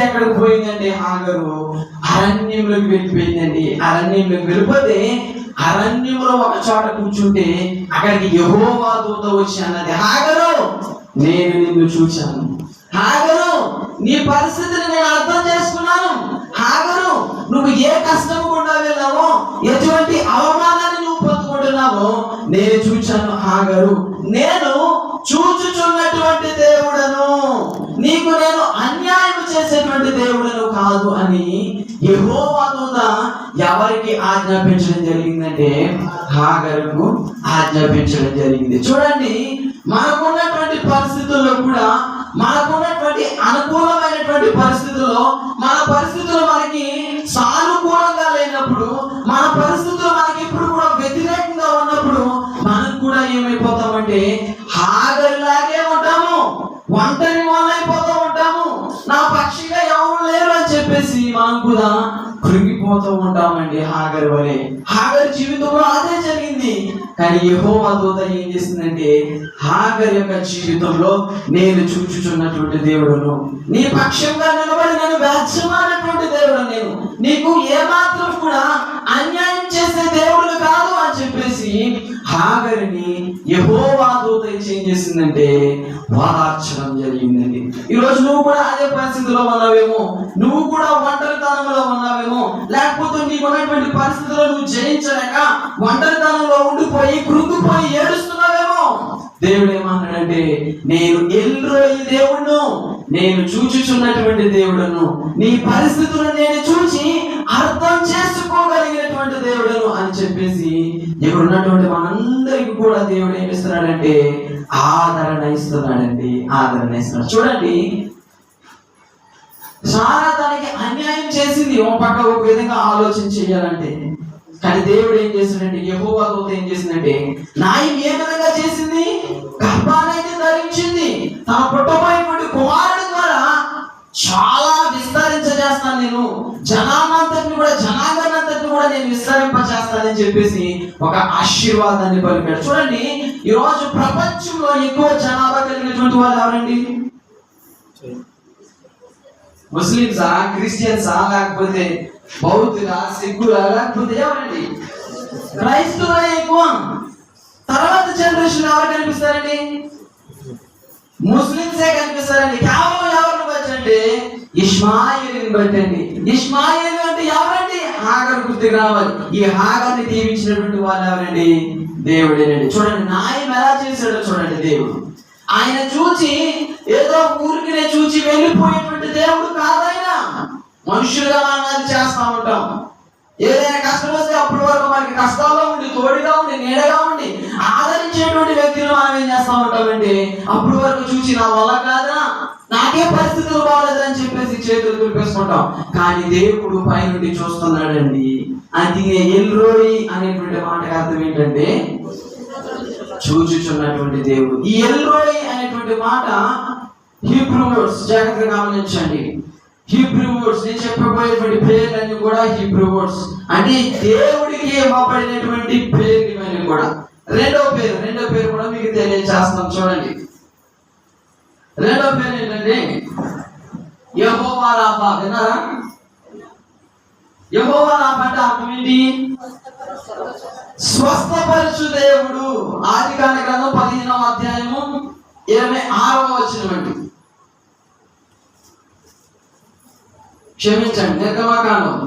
ఎక్కడికి పోయిందంటే హాగరు అరణ్యంలోకి వెళ్ళిపోయిందండి. అరణ్యంలోకి వెళ్ళిపోతే అరణ్యంలో ఒక చోట కూర్చుంటే అక్కడికి యెహోవా దూత వచ్చి అన్నది, హాగరు నేను నిన్ను చూశాను, హాగరు నీ పరిస్థితిని నేను అర్థం చేసుకున్నాను, హాగరు నువ్వు ఏ కష్టము గుండా వెళ్ళావో, ఎటువంటి అవమానాన్ని నువ్వు పొందుకుంటున్నావో నేను చూశాను హాగరు. నేను చూచుచున్నటువంటి దేవుడను, నీకు నేను అన్యాయం చేసేటువంటి దేవుడను కాదు అని యెహోవా దూత ఎవరికి ఆజ్ఞాపించడం జరిగిందంటే హాగరుకు ఆజ్ఞాపించడం జరిగింది. చూడండి, మనకున్నటువంటి పరిస్థితుల్లో కూడా, మనకున్నటువంటి అనుకూలమైనటువంటి పరిస్థితుల్లో, మన పరిస్థితులు మనకి సానుకూలంగా లేనప్పుడు, మన పరిస్థితులు మనకి ఇప్పుడు కూడా వ్యతిరేకంగా ఉన్నప్పుడు మనం కూడా ఏమైపోతామంటే హాగరులాగే ఉంటాము, ఒంటరి వాళ్ళైపోతూ ఉంటాము. నా పక్షిగా ఎవరు లేరు అని చెప్పేసి మనం కూడా కృంగిపోతూ ఉంటామండి హాగరు వలె. హాగరు జీవితంలో అదే జరిగింది. కానీ యెహోవా దూత ఏం చేసిందంటే హాగరు యొక్క జీవితంలో నేను చూచుచున్నటువంటి దేవుడును, నీ పక్షంగా నిలబడి నేను వ్యాజ్యమైనటువంటి దేవుడు, నేను నీకు ఏమాత్రం కూడా అన్యాయం చేసే దేవుడు కాదు అని చెప్పేసి హాగరుని యెహోవా దూత ఏం చేసిందంటే వాదార్చడం జరిగిందండి. ఈరోజు నువ్వు కూడా అదే పరిస్థితిలో ఉన్నావేమో, నువ్వు కూడా ఒంటరితనంలో ఉన్నావేమో, లేకపోతే నీకు ఉన్నటువంటి పరిస్థితుల్లో నువ్వు జయించలేక ఒంటరితనంలో ఉండిపోయి కృంగిపోయి ఏడుస్తున్నావేమో. దేవుడు ఏమన్నాడంటే నేను ఎల్రోయి దేవుడును, నేను చూచుచున్నటువంటి దేవుడును, నీ పరిస్థితులను నేను చూచి అర్థం చేసుకోగలిగినటువంటి దేవుడును అని చెప్పేసి ఇక్కడ ఉన్నటువంటి మనందరికి కూడా దేవుడు ఏమి ఇస్తున్నాడంటే ఆదరణ ఇస్తున్నాడండి, ఆదరణ ఇస్తున్నాడు. చూడండి, సారా తనకి అన్యాయం చేసింది ఒక పక్క ఒక విధంగా ఆలోచన చేయాలంటే, కానీ దేవుడు ఏం చేసిందంటే యెహోవా దూత ఏం చేసిందంటే నాయం ఏ విధంగా చేసింది, గర్భానైతే ధరించింది, తన పుట్టబోయేటువంటి కుమారుడి ద్వారా చాలా విస్తరించేస్తాను, నేను జనాంతటిని కూడా జనాంగానంతటిని కూడా నేను విస్తరింపచేస్తానని చెప్పేసి ఒక ఆశీర్వాదాన్ని పలికాడు. చూడండి, ఈ రోజు ప్రపంచంలో ఎక్కువ జనాభా కలిగినటువంటి వాళ్ళు ఎవరండి? ముస్లిమ్సా, క్రిస్టియన్సా, లేకపోతే బౌద్ధులా, సిక్కులా, లేకపోతే ఎవరండి? క్రైస్తవులే ఎక్కువ. తర్వాత జనరేషన్ ఎవరు కనిపిస్తారండి? ముస్లింసే కనిపిస్తారండి. కేవలం ఎవరిని బట్టి అంటే ఇష్మాయిలుని బట్టి అండి. ఇష్మాయిలు అంటే ఎవరండి? హాగరు గుర్తుకు రావాలి. ఈ హాగర్ని దీవించినటువంటి వాళ్ళు ఎవరండి? దేవుడేనండి. చూడండి, న్యాయం ఎలా చేశాడో చూడండి. దేవుడు ఆయన చూచి ఏదో ఊరికి చూచి వెళ్ళిపోయేటువంటి దేవుడు కాదైనా. మనుషులుగా మనం అది చేస్తా ఉంటాం. ఏదైనా కష్టం వస్తే అప్పటి వరకు మనకి కష్టాల్లో ఉండి, తోడుగా ఉండి, నీడగా ఉండి ఆదరించేటువంటి వ్యక్తులు మనం ఏం చేస్తా ఉంటామంటే అప్పటి వరకు చూసి నా వల్ల కాదా, నాకే పరిస్థితులు బాగలేదని చెప్పేసి చేతులు దులిపేసుకుంటాం. కానీ దేవుడు పైనుండి చూస్తున్నాడండి. అది ఎల్రోయి అనేటువంటి మాటకి అర్థం ఏంటంటే చూచుచున్నటువంటి దేవుడు. ఈ ఎల్రోయి అనేటువంటి మాట హీబ్రూ వర్డ్స్, జాగ్రత్తగా గమనించండి. హీబ్రూ వర్డ్స్, నేను చెప్పబోయేటువంటి పేర్లన్నీ కూడా హీబ్రూ వర్డ్స్ అంటే దేవుడికి ఇవ్వబడినటువంటి పేర్లు ఇవన్నీ కూడా. రెండో పేరు కూడా మీకు తెలియజేస్తాం. చూడండి, రెండో పేరు ఏంటంటే యెహోవా రాఫా. విన్నారా? యెహోవా రాఫా అంటే అర్థం ఏంటి? స్వస్థపరచు దేవుడు. ఆదికాండ గ్రంథం 15వ అధ్యాయము 26వ వచనం. క్షమించండి, నిర్గమకాండము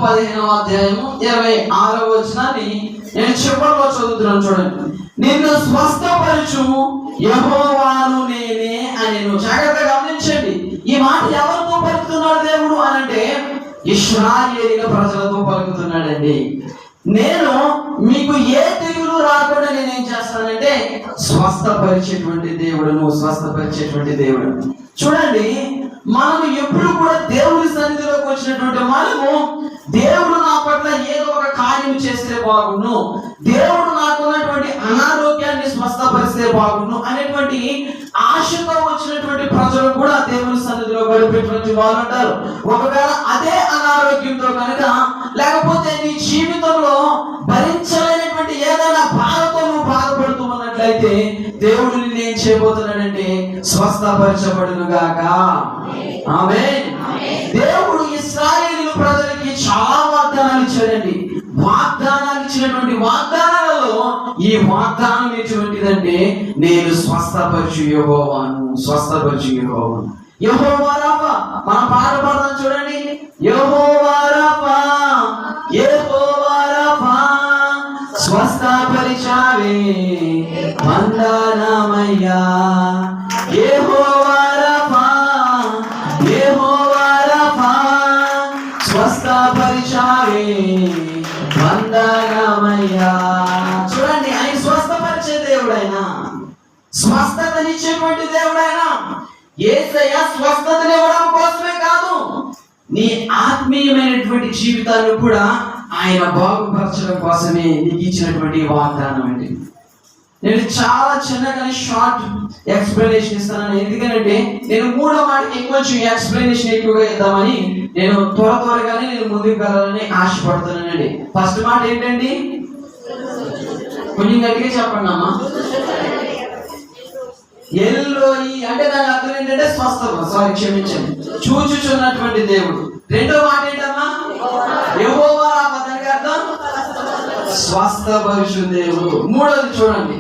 15వ అధ్యాయము 26వ వచనాన్ని నేను చివరిలో చదువుతున్నాను. చూడండి, నిన్ను స్వస్థపరచు యెహోవాను నేనే అని. జాగ్రత్తగా గమనించండి, ఈ మాట ఎవరితో పలుకుతున్నాడు దేవుడు అని అంటే ఇశ్రాయేలీయుల ప్రజలతో పలుకుతున్నాడండి. నేను మీకు ఏ తెగులు రాకుండా నేనేం చేస్తానంటే స్వస్థపరిచేటువంటి దేవుడును, స్వస్థపరిచేటువంటి దేవుడు. చూడండి, మనము ఎప్పుడు కూడా దేవుడి సన్నిధిలోకి వచ్చినటువంటి మనము దేవుడు నా పట్ల ఏదో ఒక కార్యం చేస్తే బాగుండు, దేవుడు నాకున్నటువంటి అనారోగ్యాన్ని స్వస్థపరిస్తే బాగుండు అనేటువంటి ఆశతో వచ్చినటువంటి ప్రజలు కూడా దేవుని సన్నిధిలో గడిపేటువంటి వాళ్ళు ఉంటారు. ఒకవేళ అదే అనారోగ్యంతో కనుక, లేకపోతే నీ జీవితంలో భరించలేనటువంటి ఏదైనా బాధతో నువ్వు బాధపడుతూ ఉన్నట్లయితే దేవుడు నిన్ను ఏం చేయబోతున్నాడంటే స్వస్థపరచబడును గాక. ఆమేన్. దేవుడు ఇశ్రాయేలు ప్రజలకి చాలా వాగ్దానాలు ఇచ్చాడండి. వాగ్దానాలు ఇచ్చినటువంటి వాగ్దానాలలో ఈ వాగ్దానం ఎటువంటిదంటే, నేను స్వస్థపరచు యెహోవాను, స్వస్థపరచు యెహోవాను. యెహోవా రాఫా, మన పాట పాడదాం చూడండి. యెహోవా రాఫా, యెహోవా రాఫా, స్వస్థపరిచావే వందనమయ్యా. యెహోవా రాఫా, యెహోవా రాఫా, స్వస్థపరిచావే వందనమయ్యా. చూడండి, ఆయన స్వస్థపరిచే దేవుడైనా, స్వస్థతనిచ్చేటువంటి దేవుడైనా. యేసయ్య స్వస్థతనివ్వడం కోసమే కాదు, నీ ఆత్మీయమైనటువంటి జీవితాన్ని కూడా ఆయన బాగుపరచడం కోసమే నీకు ఇచ్చినటువంటి వాగ్దానం అండి. నేను చాలా చిన్నగానే షార్ట్ ఎక్స్ప్లెనేషన్ ఇస్తాను. ఎందుకంటే నేను మూడో మాటకి కొంచెం ఎక్స్ప్లెనేషన్ ఎక్కువగా ఇద్దామని నేను త్వరగానే నేను ముందుకు వెళ్ళాలని ఆశపడుతున్నానండి. ఫస్ట్ మాట ఏంటండి? కొంచెం గట్టిగా చెప్పండి అమ్మా. ఎల్లోయి అంటే దాని అర్థం ఏంటంటే స్వస్థత, సారీ క్షమించండి, చూచుచున్నటువంటి దేవుడు. రెండో మాట ఏంటమ్మా? యెహోవా రాఫా, దానికి అర్థం స్వస్థపరచు దేవుడు. మూడోది చూడండి,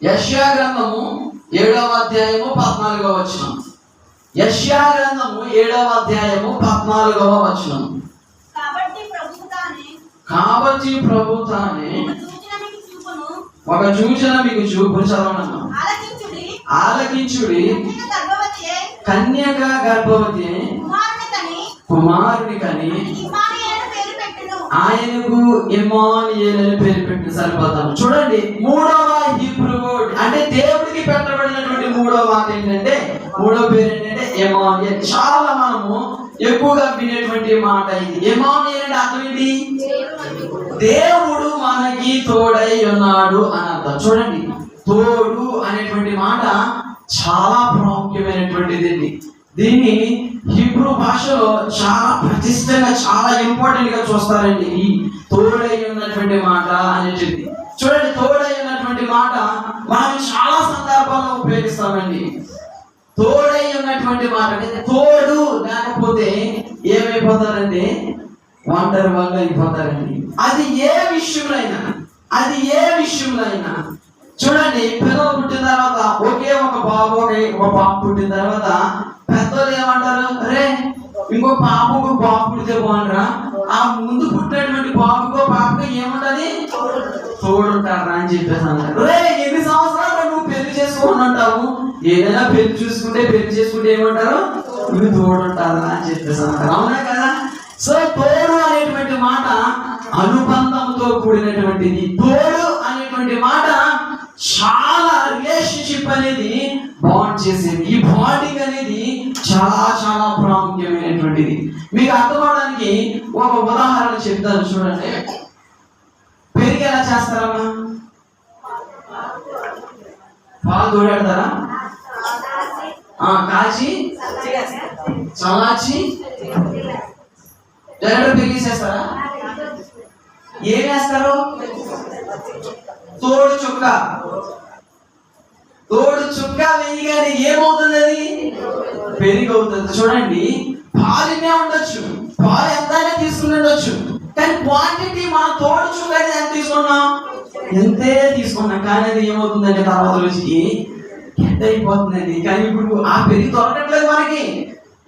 యెషయా గ్రంథము 7వ అధ్యాయము 14వ వచనం. యెషయా గ్రంథము 7వ అధ్యాయము 14వ వచనం. కాబట్టి ప్రభు తానే ఒక సూచన మీకు చూపును. చదవనమ్మా. ఆలకించుడి, కన్యక గర్భవతి కుమారుని కని ఆయనకు ఇమ్మానుయేలు అని పేరు పెట్టి సరిపోతాము. చూడండి, మూడవ హీబ్రూ వర్డ్ అంటే దేవుడికి పెట్టబడినటువంటి మూడవ మాట ఏంటంటే, మూడో పేరు ఏంటంటే ఇమ్మానుయేలు. చాలా మనము ఎక్కువగా వినేటువంటి మాట ఇది. ఇమ్మానుయేలు అంటే అర్థం ఏంటి? దేవుడు మనకి తోడై ఉన్నాడు అని అర్థం. చూడండి, తోడు అనేటువంటి మాట చాలా ప్రాముఖ్యమైనటువంటిది. దీన్ని హీబ్రూ భాషలో చాలా ప్రతిష్టంగా, చాలా ఇంపార్టెంట్ గా చూస్తారండి. ఈ తోడై ఉన్నటువంటి మాట అనేటిది. చూడండి, తోడై ఉన్నటువంటి మాట మనం చాలా సందర్భాల్లో ఉపయోగిస్తామండి. తోడై ఉన్నటువంటి మాట అంటే తోడు లేకపోతే ఏమైపోతారంటే ఒంటరి వాళ్ళు అయిపోతారండి. అది ఏ విషయంలో అయినా చూడండి, పిల్లలు పుట్టిన తర్వాత ఒకే ఒక బాబు పుట్టిన తర్వాత పెద్దలు ఏమంటారు? అరే, ఇంకో బాబు పుడితే బాగుంటారా? ఆ ముందు పుట్టినటువంటి బాబుకో పాపకో ఏముంటది? తోడుంటారా అని చెప్పేసి అంటారు. రే, ఎన్ని సంవత్సరాలు నువ్వు పెళ్లి చేసుకోని అంటావు, ఏదైనా పెళ్లి చేసుకుంటే ఏమంటారు? నువ్వు తోడుంటారా అని చెప్పేసి అంటారు. అవునా కదా? సో తోడు అనేటువంటి మాట అనుబంధంతో కూడినటువంటిది. తోడు అనేటువంటి మాట చాలా రిలేషన్షిప్ అనేది బాండ్ చేసేది. ఈ బాండింగ్ అనేది చాలా చాలా ప్రాముఖ్యమైనటువంటిది. మీకు అర్థం అవడానికి ఒక ఉదాహరణ చెప్తాను చూడండి. పెరిగి ఎలా చేస్తారమ్మా? పాలు తోడెడతారా? కాచి చల్లార్చి డైరెక్ట్ పెరిగేసేస్తారా? ఏం వేస్తారు? తోడు చుక్క వేయగానే ఏమవుతుంది? అది పెరిగి అవుతుంది. చూడండి, పాలునే ఉండొచ్చు, పాలు ఎంతైనా తీసుకుని ఉండొచ్చు, కానీ క్వాంటిటీ మన తోడు చుక్క ఎంత తీసుకున్నాం కానీ అది ఏమవుతుందంటే తర్వాత రోజుకి ఎంత అయిపోతుందండి. కానీ ఇప్పుడు ఆ పెరుగు దొరకట్లేదు మనకి.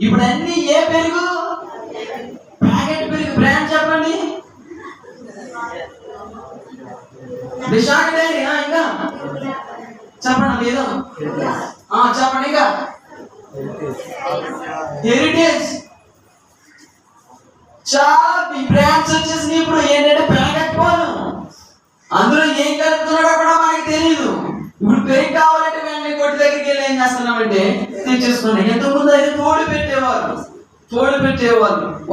ఇప్పుడు అన్ని ఏ పెరుగు? ప్యాకెట్ పెరుగు. బ్రాండ్ చెప్పండి. విశాఖ డైరీ. ఇంకా చెప్పండి, లేదు చెప్పండి. ఇంకా హెరిటేజ్. చాలా బ్రాండ్స్ వచ్చేసి ఇప్పుడు ఏంటంటే ప్యాకెట్ పాలు, అందులో ఏం కలుపుతున్నాడో కూడా మనకి తెలియదు. ఇప్పుడు పెరుగు కావాలంటే వెంటనే కొట్టి దగ్గరికి వెళ్ళి ఏం చేస్తున్నామంటే తెచ్చేసుకున్నాం. ఎంతమంది అయితే తోడు పెట్టేవాళ్ళు.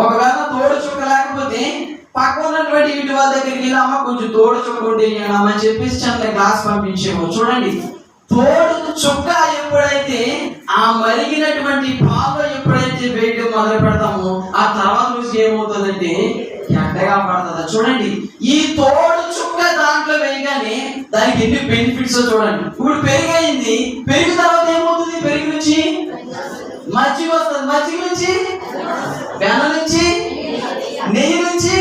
ఒకవేళ తోడు చుక్క లేకపోతే పక్క ఉన్నటువంటి ఇంటి వాళ్ళ దగ్గరికి వెళ్ళి అమ్మ కొంచెం తోడు చుక్క ఉంటే అని చెప్పేసి చిన్న గ్లాస్ పంపించేమో. చూడండి, తోడు చుక్క ఎప్పుడైతే ఆ మరిగినటువంటి పాలు ఎప్పుడైతే వేయడం మొదలు పెడతామో ఆ తర్వాత రోజు ఏమవుతుందంటే ఎట్టగా పడుతుంది. చూడండి, ఈ తోడు చుక్క దాంట్లో వేయగానే దానికి ఎన్ని బెనిఫిట్స్ చూడండి. ఇప్పుడు పెరిగైంది, పెరిగిన తర్వాత ఏమవుతుంది? పెరుగు నుంచి మజ్జిగ వస్తుంది, మజ్జిగ నుంచి వెన్న నుంచి నెయ్యి నుంచి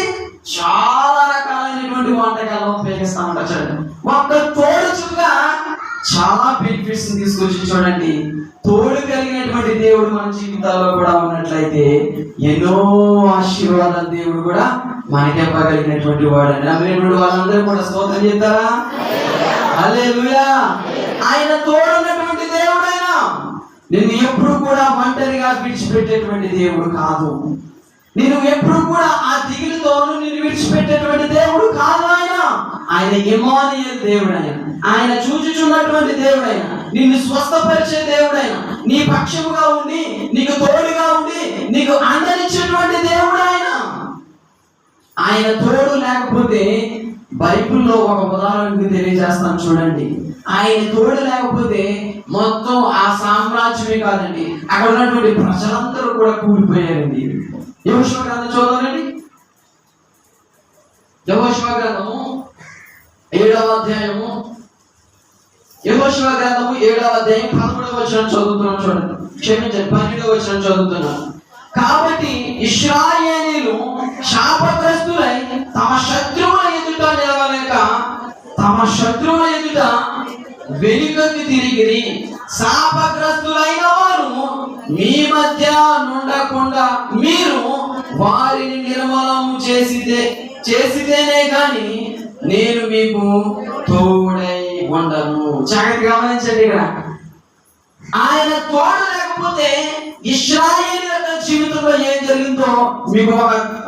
చాలా రకాలైనటువంటి వంటకాలు ఉపయోగిస్తా ఉంటారు. చూడండి, ఒక్క తోడు చుక్క చాలా బెనిఫిట్స్ తీసుకొచ్చి చూడండి. తోడు కలిగినటువంటి దేవుడు మన జీవితాల్లో కూడా ఉన్నట్లయితే ఎన్నో ఆశీర్వాదాలు దేవుడు కూడా మనకి ఇవ్వగలిగినటువంటి వాడు. నమ్మినటువంటి వాళ్ళందరూ కూడా స్తోత్రం చేస్తారా? హల్లెలూయా. ఆయన తోడున్నటువంటి దేవుడు. ఆయన నిన్ను ఎప్పుడు కూడా ఒంటరిగా విడిచిపెట్టేటువంటి దేవుడు కాదు. నేను ఎప్పుడు కూడా ఆ దిగులుతో నిన్ను విడిచిపెట్టేటువంటి దేవుడు కాదు. ఆయన ఇమ్మానుయేలు దేవుడు. ఆయన చూచుచున్నటువంటి దేవుడు. ఆయన నిన్ను స్వస్థపరిచే దేవుడు. ఆయన నీ పక్షముగా ఉండి, నీకు తోడుగా ఉండి, నీకు అండనిచ్చేటువంటి దేవుడు. ఆయన తోడు లేకపోతే బైబిల్లో ఒక ఉదాహరణకు తెలియజేస్తాను చూడండి. ఆయన తోడు లేకపోతే మొత్తం ఆ సామ్రాజ్యమే కాదండి, అక్కడ ఉన్నటువంటి ప్రజలందరూ కూడా కూలిపోయారండి. యెహోషువ గ్రంథం చూడండి. యెహోషువ గ్రంథము 7వ అధ్యాయము. యెహోషువ గ్రంథము 7వ అధ్యాయం 11వ వచనం చదువుతున్నాం చూడండి. క్షమించండి, 12వ వచనం చదువుతున్నాను. కాబట్టి ఇశ్రాయేలీయులు శాపగ్రస్తులై తమ శత్రువుల ఎదుట నిలవలేక తమ శత్రువుల ఎదుట వెనుకకు తిరిగిరి. శాపగ్రస్తులైన వారు మీ మధ్య నుండకుండా మీరు వారిని నిర్మూలన చేసితేనే గాని నేను మీకు తోడై ఉండను. జాగ్రత్తగా గమనించండి. ఇక్కడ ఆయన తోడు లేకపోతే ఇశ్రాయేలీయుల జీవితంలో ఏం జరిగిందో మీకు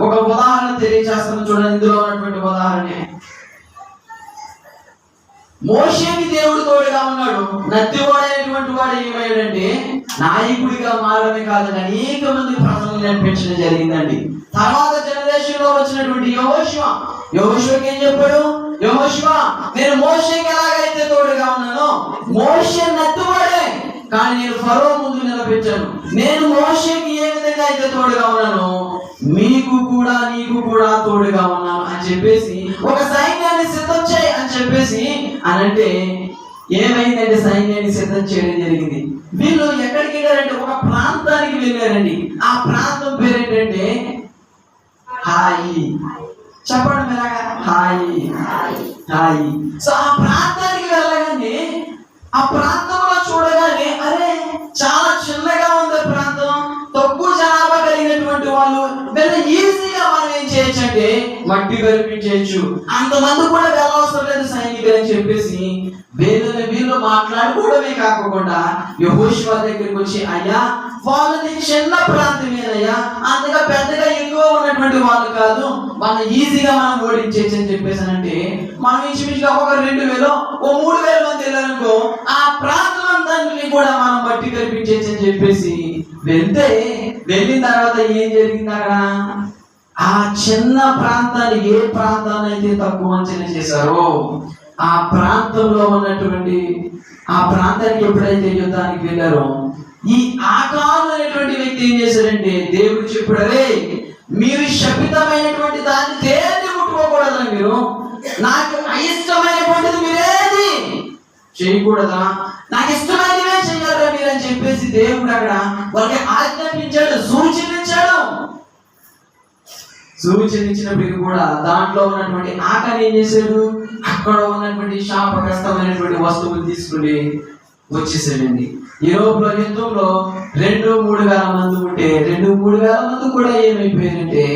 ఒక ఉదాహరణ తెలియజేస్తాను చూడండి. ఇందులో ఉన్నటువంటి ఉదాహరణ, మోషేకి దేవుడు తోడుగా ఉన్నాడు. నత్తివాడైనటువంటి వాడు ఏమయ్యాడంటే నాయకుడిగా మారడమే కాదని అనేక మంది ప్రజలను నడిపించడం జరిగిందండి. తర్వాత జనరేషన్ లో వచ్చినటువంటి యెహోషువకి ఏం చెప్పాడు? యెహోషువ, నేను మోషేకి ఎలాగైతే తోడుగా ఉన్నానో, మోషే నత్తివాడే కానీ నేను ఫరో ముందు నిలబెట్టాను. నేను మోషేకి ఏ విధంగా అయితే తోడుగా ఉన్నానో నీకు కూడా తోడుగా ఉన్నాను అని చెప్పేసి ఒక సైన్యాన్ని సిద్ధం చేయి అని చెప్పేసి అనంటే ఏమైందంటే సైన్యాన్ని సిద్ధం చేయడం జరిగింది. వీళ్ళు ఎక్కడికి వెళ్ళారంటే ఒక ప్రాంతానికి వెళ్ళారండి. ఆ ప్రాంతం పేరు ఏంటంటే హాయి. చెప్పండి మీలాగా, హాయి. సో ఆ ప్రాంతానికి వెళ్ళగానే ఆ ప్రాంతంలో చూడగానే అరే చాలా చిన్నగా ఉంది ప్రాంతం, తక్కువ జనాభా కలిగినటువంటి వాళ్ళు వీళ్ళు ఈజీగా మనం ఏం చేయొచ్చు అంటే మట్టి కల్పించవచ్చు, అంతమంది కూడా వెళ్ళవసరం లేదు సైనికులు అని చెప్పేసి వీళ్ళు మాట్లాడుకోవడమే కాకుండా యెహోషువ దగ్గరికి వచ్చి, అయ్యా వాళ్ళని చిన్న ప్రాంతమేనయ్యా, అంతగా పెద్దగా ఎక్కువ ఉన్నటువంటి వాళ్ళు కాదు, వాళ్ళని ఈజీగా మనం ఓడించవచ్చు అని చెప్పేసి అంటే మనం ఇంచుమించుగా ఒక 2000 ఓ 3000 మంది వెళ్ళారనుకో ఆ ప్రాంతం అంతా కూడా మనం మట్టి కల్పించవచ్చు అని చెప్పేసి వెళ్ళిన తర్వాత ఏం జరిగింది? అక్కడ ఆ చిన్న ప్రాంతాన్ని, ఏ ప్రాంతాన్ని అయితే తక్కువ అంచనా చేశారో ఆ ప్రాంతంలో ఉన్నటువంటి ఆ ప్రాంతానికి ఎప్పుడైతే యుద్ధానికి వెళ్ళారో ఈ ఆకారు అనేటువంటి వ్యక్తి ఏం చేశాడంటే దేవుడు చెప్పాడే, మీరు శపితమైనటువంటి దాన్ని దేన్ని ముట్టుకోకూడదని, మీరు నాకు అయిష్టమైనటువంటిది మీరేది చేయకూడదా, నాకు ఇష్టమైనవే చెయ్యాలా మీరు అని చెప్పేసి దేవుడు అక్కడ వాళ్ళకి ఆజ్ఞాపించాడు, సూచనించినప్పటికీ కూడా దాంట్లో ఉన్నటువంటి ఆకలి ఏం చేశాడు, అక్కడ ఉన్నటువంటి శాపగ్రస్తమైనటువంటి వస్తువులు తీసుకుని వచ్చేసాడండి. యూరోప్ యుద్ధంలో 2-3 వేల మంది ఉంటే 2-3 వేల మంది కూడా ఏమైపోయారంటే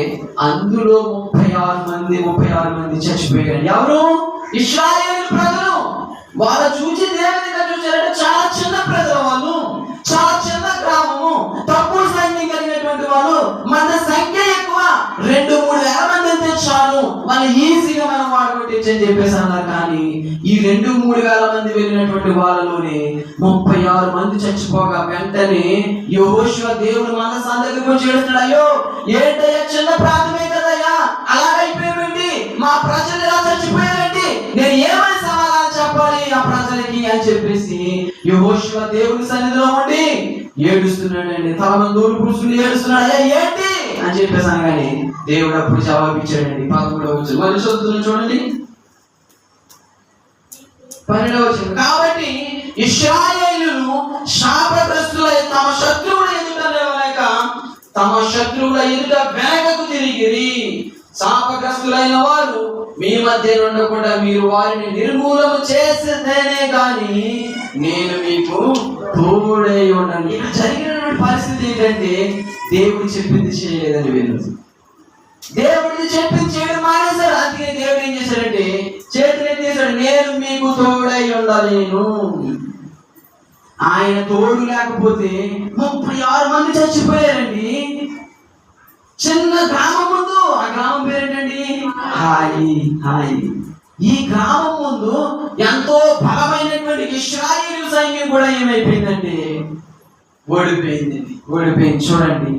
అందులో 36 మంది చచ్చిపోయారు. ఎవరు? ఇశ్రాయేలు ప్రజలు. వాళ్ళ చూసి దేవునిగా చూసారంటే చాలా చిన్న ప్రజలు, వాళ్ళు చాలా చిన్న గ్రామము, తక్కువ సైన్యం కలిగినటువంటి వాళ్ళు, మన సంఖ్య ఎక్కువ, 2-3 వేల మంది అయితే చాలు, వాళ్ళు ఈజీగా మనం వాడగొట్టచ్చు అని చెప్పేసి అన్నారు. కానీ ఈ 2-3 వేల మంది వెళ్ళినటువంటి వాళ్ళలోనే 36 మంది చచ్చిపోగా వెంటనే యెహోషువ దేవుడు మనసు దగ్గరికి వచ్చి ఏడుస్తున్నాడు, అయ్యో ఏంటయ్యా చిన్న ప్రాంతమే కదయ్యా, అలాగైపోయారండి, మా ప్రజలు ఇలా చచ్చిపోయారండి, నేను ఏమని సమాధానం చెప్పాలి ఆ ప్రజలకి అని చెప్పేసి యెహోషువ దేవుడి సన్నిధిలో ఉండి ఏడుస్తున్నాడండి. తల మీద దూరు పురుషులు ఏడుస్తున్నాడు, అయ్యా ఏంటి అని చెప్పేసి అనగానే దేవుడు అప్పుడు జవాబు ఇచ్చాడండి. 11వ వచనం మళ్ళీ చదువుతున్నాను చూడండి. 12వ వచనం. కాబట్టి ఇశ్రాయేలును శాపగ్రస్తులై తమ శత్రువుల ఎదుట నిలవలేక తమ శత్రువుల ఎదుట వెనకకు తిరిగిరి. శాపగ్రస్తులైన వారు మీ మధ్య ఉండకుండా మీరు వారిని నిర్మూలన చేసేదేనే కానీ నేను మీకు తోడై ఉండను. ఇక్కడ జరిగినటువంటి పరిస్థితి ఏంటంటే దేవుడు చెప్పింది చేయలేదని వీళ్ళు. దేవుడిని చెప్పింది చేయడం మానేశారు. అందుకే దేవుడు ఏం చేశాడంటే చేతులు ఎత్తేసాడు, నేను మీకు తోడై ఉండలేను. ఆయన తోడు లేకపోతే 36 మంది చచ్చిపోయారండి. చిన్న గ్రామం ముందు, ఆ గ్రామం పేరేంటండి? హాయి. ఈ గ్రామం ముందు ఎంతో బలమైనటువంటి ఇశ్రాయేలు సైన్యం కూడా ఏమైపోయిందంటే ఓడిపోయింది. చూడండి,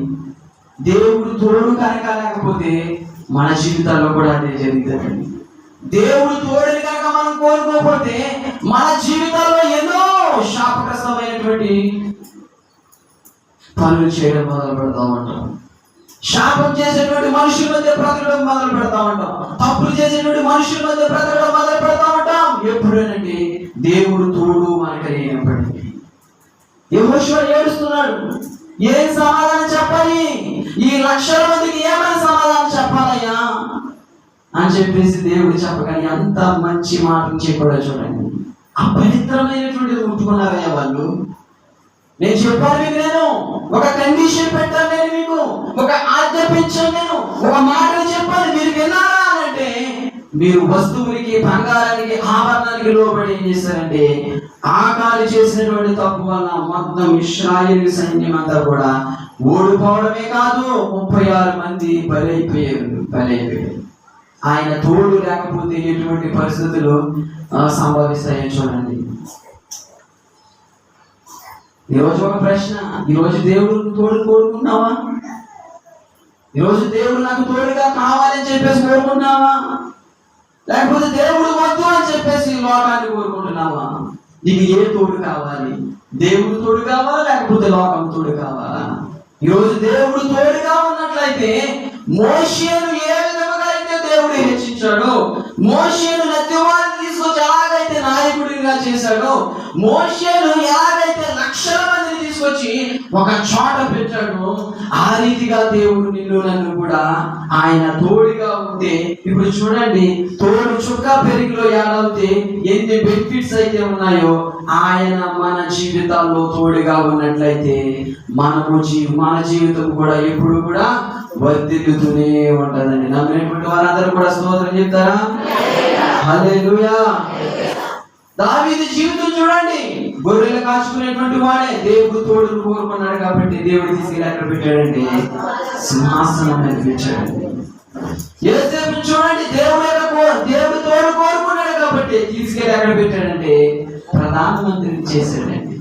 దేవుడు తోడు కనుక లేకపోతే మన జీవితాల్లో కూడా అదే జరుగుతుందండి. దేవుడు తోడుని కనుక మనం కోరుకోకపోతే మన జీవితాల్లో ఎన్నో శాపగ్రస్తమైనటువంటి పనులు చేయడం మొదలు పెడతా ఉంటాం. శాపం చేసేటువంటి మనుషుల మధ్య బ్రతకడం మొదలు పెడతా ఉంటాం. తప్పులు చేసేటువంటి మనుషుల మధ్య బ్రతకడం మొదలు పెడతా ఉంటాం. ఎప్పుడేనండి దేవుడు తోడు మనకు లేనప్పటికీ. యెహోషువ ఏడుస్తున్నాడు, ఏం సమాధానం చెప్పాలి? ఈ లక్షల మందికి ఏమైనా సమాధానం చెప్పాలయ్యా అని చెప్పేసి దేవుడు చెప్పగానే ఎంత మంచి మాటలు చెప్పాడో చూడండి. అపవిత్రమైనటువంటిది ముట్టుకున్నారయ్యా వాళ్ళు. నేను చెప్పాను మీకు, నేను ఒక కండిషన్ పెట్టాను, నేను మీకు ఒక ఆజ్ఞ పెంచాను, నేను ఒక మాటలు చెప్పాను, మీరు విన్నారా అని అంటే మీరు వస్తువులకి, బంగారానికి, ఆభరణానికి లోబడి ఏం చేశారంటే ఆకాలు చేసినటువంటి తప్పు వల్ల మొత్తం ఇశ్రాయేలు సైన్యం అంతా కూడా ఓడిపోవడమే కాదు 36 మంది బలైపోయారు. ఆయన తోడు లేకపోతే ఎటువంటి పరిస్థితులు సంభవిస్తాయో చూడండి. ఈరోజు ఒక ప్రశ్న, ఈరోజు దేవుడు తోడు కోరుకుంటున్నావా? ఈరోజు దేవుడు నాకు తోడుగా కావాలని చెప్పేసి కోరుకుంటున్నావా? లేకపోతే దేవుడు వద్దు అని చెప్పేసి లోకాన్ని కోరుకుంటున్నావా? నీకు ఏ తోడు కావాలి? దేవుడు తోడు కావాలా లేకపోతే లోకం తోడు కావాలా? ఈరోజు దేవుడు తోడుగా ఉన్నట్లయితే మోషేను ఏ విధంగా అయితే దేవుడు హెచ్చించాడు, మోషేను నత్యవారిని తీసుకొచ్చి ఎలాగైతే నాయకుడిగా చేశాడో, మోషేను ఎలాగైతే లక్షల మందిని తీసుకొచ్చి ఒక చోట పెట్టాడు, ఆ రీతిగా దేవుడు నిన్ను నన్ను కూడా ఆయన తోడుగా ఉంటే, ఇప్పుడు చూడండి, తోడు చుక్క పెరిగిలో ఏడవుతే ఎన్ని బెనిఫిట్స్ అయితే ఉన్నాయో ఆయన మన జీవితాల్లో తోడుగా ఉన్నట్లయితే మన జీవితం కూడా ఎప్పుడు కూడా వర్ధిల్లుతూనే ఉంటదండి. నమ్మినటువంటి వారందరూ కూడా స్తోత్రం చెప్తారా? హల్లెలూయా. దావీదు జీవితం చూడండి, గొర్రెలు కాచుకునేటువంటి వాడే దేవుడు తోడును కోరుకున్నాడు కాబట్టి దేవుడు తీసుకెళ్ళి ఎక్కడ పెట్టాడండి? సింహాసనం మీద పెట్టాడండి. యోసేపు చూడండి, దేవుడు తోడు కోరుకున్నాడు కాబట్టి తీసుకెళ్ళి ఎక్కడ పెట్టాడంటే ప్రధానమంత్రిని చేశాడండి.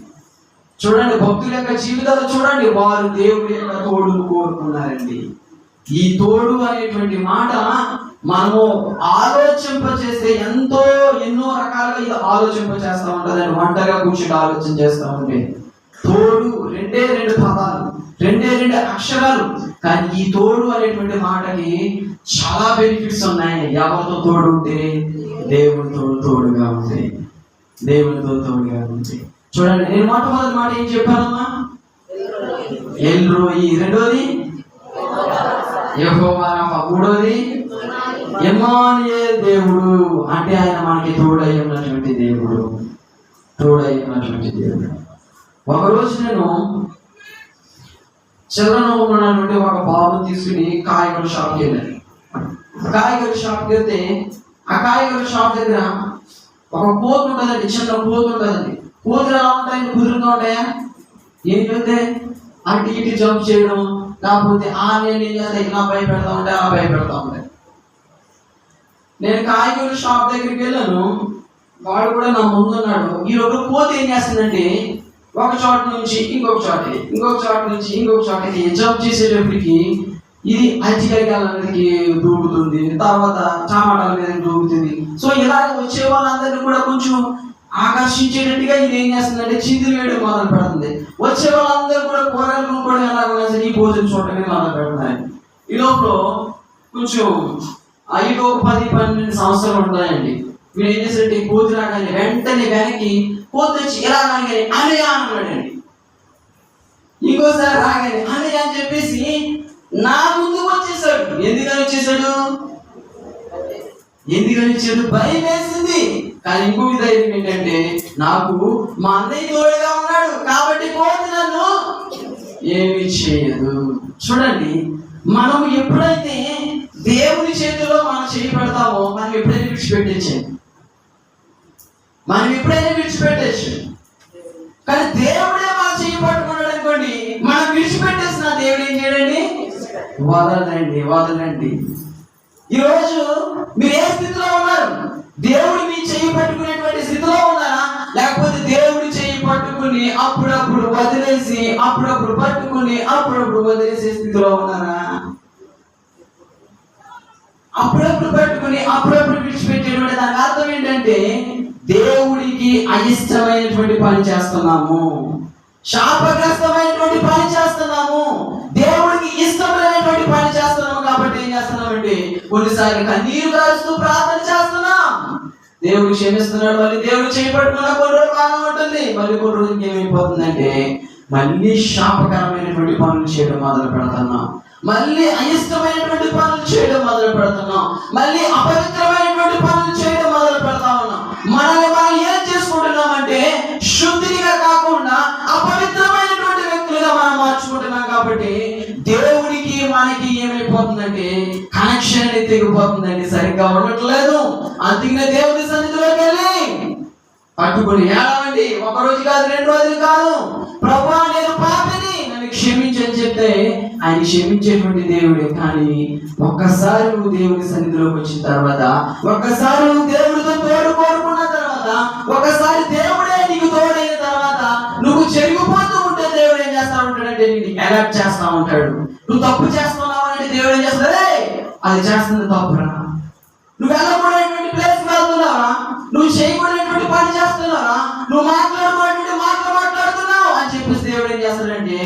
చూడండి, భక్తుల యొక్క జీవితాలు చూడండి, వారు దేవుడి యొక్క తోడును కోరుకున్నారండి. ఈ తోడు అనేటువంటి మాట మనము ఆలోచింపచేస్తే ఎన్నో రకాలుగా ఇది ఆలోచింపచేస్తూ ఉంటుందండి. ఒంటరిగా కూర్చుని ఆలోచన చేస్తూ ఉంటే తోడు రెండు పదాలు, రెండు అక్షరాలు, కానీ ఈ తోడు అనేటువంటి మాటకి చాలా బెనిఫిట్స్ ఉన్నాయి. ఎవరితో తోడు ఉంటే దేవుడితో తోడుగా ఉంది. చూడండి, నేను మొట్టమొదటి మాట ఏం చెప్పానమ్మా? ఎల్రోయి. రెండోది యెహోవా. మూడోది ఇమ్మానుయేల్, దేవుడు అంటే ఆయన మనకి తోడై ఉన్నటువంటి దేవుడు. ఒకరోజు నేను చిల్డ్రన్ ఉన్నటువంటి ఒక బాబుని తీసుకుని కాయగూర షాప్కి వెళ్ళాను. కాయగూర షాప్కి వెళ్తే ఆ కాయగూర షాప్ దగ్గర ఒక కోతి ఉంటుందండి, చిన్న కోతి ఉంటుందండి. కోతులు ఎలా ఉంటాయి? కుదురుగా ఉంటాయా? ఏంటంటే అటు ఇటు జంప్ చేయడం, లేకపోతే నేను ఏం చేస్తా, ఇలా భయపెడతా ఉంటాయి, అలా భయపెడతా ఉంటాయి. నేను కాయగూర షాప్ దగ్గరికి వెళ్ళాను, వాడు కూడా నా ముందున్నాడు. ఈరోజు కోతి ఏం చేస్తుందంటే ఒక చోట నుంచి ఇంకొక చోటకి జంప్ చేసేటప్పటికి ఇది అజ్జికాయలకి దూకుతుంది, తర్వాత టమాటాల మీద దూకుతుంది. సో ఇలాగ వచ్చే వాళ్ళందరినీ కూడా కొంచెం ఆకర్షించేటట్టుగా ఇది ఏం చేస్తుందంటే చిందులు వేయడం మొదలు పెడుతుంది. వచ్చే వాళ్ళందరూ కూడా కూరగాయలు కొనుక్కోవడం ఎలాగ ఈ భోజనం చూడటం మొదలు పెడుతున్నాయి. ఈ లోపల కొంచెం 5-12 సంవత్సరాలు ఉంటాయండి. వీడు ఏం చేశాడంటే కోతి రాగానే వెంటనే వెనక్కి కోతి వచ్చి ఇలా రాగానే అనయ్య అన్నాడండి. ఇంకోసారి రాగానే అనయ్య అని చెప్పేసి నా ముందుకు వచ్చేసాడు. ఎందుకని వచ్చేసాడు? భయం వేసింది. కానీ ఇంకొక ధైర్యం ఏంటంటే, నాకు మా అన్నయ్య తోడుగా ఉన్నాడు కాబట్టి కోతి నన్ను ఏమి చేయదు. చూడండి, మనం ఎప్పుడైతే దేవుని చేతిలో మనం చేయి పెడతామో మనం ఎప్పుడైనా విడిచిపెట్టేచ్చు. కానీ దేవుడే మనం చేయి పట్టుకున్నాడు అనుకోండి, మనం విడిచిపెట్టేసిన దేవుడు ఏం చేయడండి? వదలండి. ఈరోజు మీరు ఏ స్థితిలో ఉన్నారు? దేవుడు మీ చేయి పట్టుకునేటువంటి స్థితిలో ఉన్నారా? లేకపోతే దేవుడి చేయి పట్టుకుని అప్పుడప్పుడు వదిలేసి అప్పుడప్పుడు పట్టుకుని అప్పుడప్పుడు వదిలేసే స్థితిలో ఉన్నారా? అప్పుడప్పుడు పట్టుకుని అప్పుడప్పుడు విడిచిపెట్టేటువంటి దానికి అర్థం ఏంటంటే, దేవుడికి అయిష్టమైనటువంటి పని చేస్తున్నాము, శాపగ్రస్తమైనటువంటి పని చేస్తున్నాము, దేవుడికి ఇష్టమైనటువంటి పని చేస్తున్నాము. కాబట్టి ఏం చేస్తున్నామంటే, కొన్నిసార్లు కన్నీరు కారుస్తూ ప్రార్థన చేస్తున్నాం, దేవుడు క్షమిస్తున్నాడు. మళ్ళీ దేవుడు చేయబట్టుకున్న కొన్ని రోజులు బాగా ఉంటుంది, మళ్ళీ కొన్ని రోజులకి ఏమైపోతుందంటే మళ్ళీ శాపకరమైనటువంటి పనులు చేయడం మొదలు పెడుతున్నాం, మళ్ళీ అయిష్టమైనటువంటి పనులు చేయడం మొదలు పెడుతున్నాం, మళ్ళీ అపవిత్రమైనటువంటి పనులు చేయడం మొదలు పెడతా ఉన్నాం. మనల్ని మనం ఏం చేసుకుంటున్నామంటే శుద్ధిగా కాకుండా అపవిత్రమైనటువంటి వ్యక్తులుగా మనం మార్చుకుంటున్నాం. కాబట్టి దేవుడికి మనకి ఏమైపోతుందంటే కనెక్షన్ అనేది తెగిపోతుందండి, సరిగ్గా ఉండట్లేదు. అందుకనే దేవుడి సన్నిధిలోకి వెళ్ళి పట్టుకుని ఏడవండి. ఒక రోజు కాదు, 2 రోజులు కాదు, ప్రభువా నేను పాపిని, నన్ను క్షమించని చెప్తే ఆయన క్షమించేటువంటి దేవుడే. కానీ ఒక్కసారి నువ్వు దేవుడి సన్నిధిలోకి వచ్చిన తర్వాత, ఒక్కసారి నువ్వు దేవుడితో తోడు కోరుకున్న తర్వాత, ఒకసారి దేవుడే నీకు తోడైన తర్వాత నువ్వు చెరిగిపోతూ ఉంటే దేవుడు ఏం చేస్తా ఉంటాడంటే నీకు అలర్ట్ చేస్తా ఉంటాడు. నువ్వు తప్పు చేస్తున్నావు అంటే దేవుడు ఏం చేస్తాడే, అది చేస్తుంది తప్పురా, నువ్వు వెళ్ళకూడనటువంటి ప్లేస్కి వెళ్తున్నావా, నువ్వు చేయకూడనటువంటి పని చేస్తున్నావా, నువ్వు మాట్లాడకూడనటువంటి మాటలు మాట్లాడుతున్నావు అని చెప్పేసి దేవుడు ఏం చేస్తాడంటే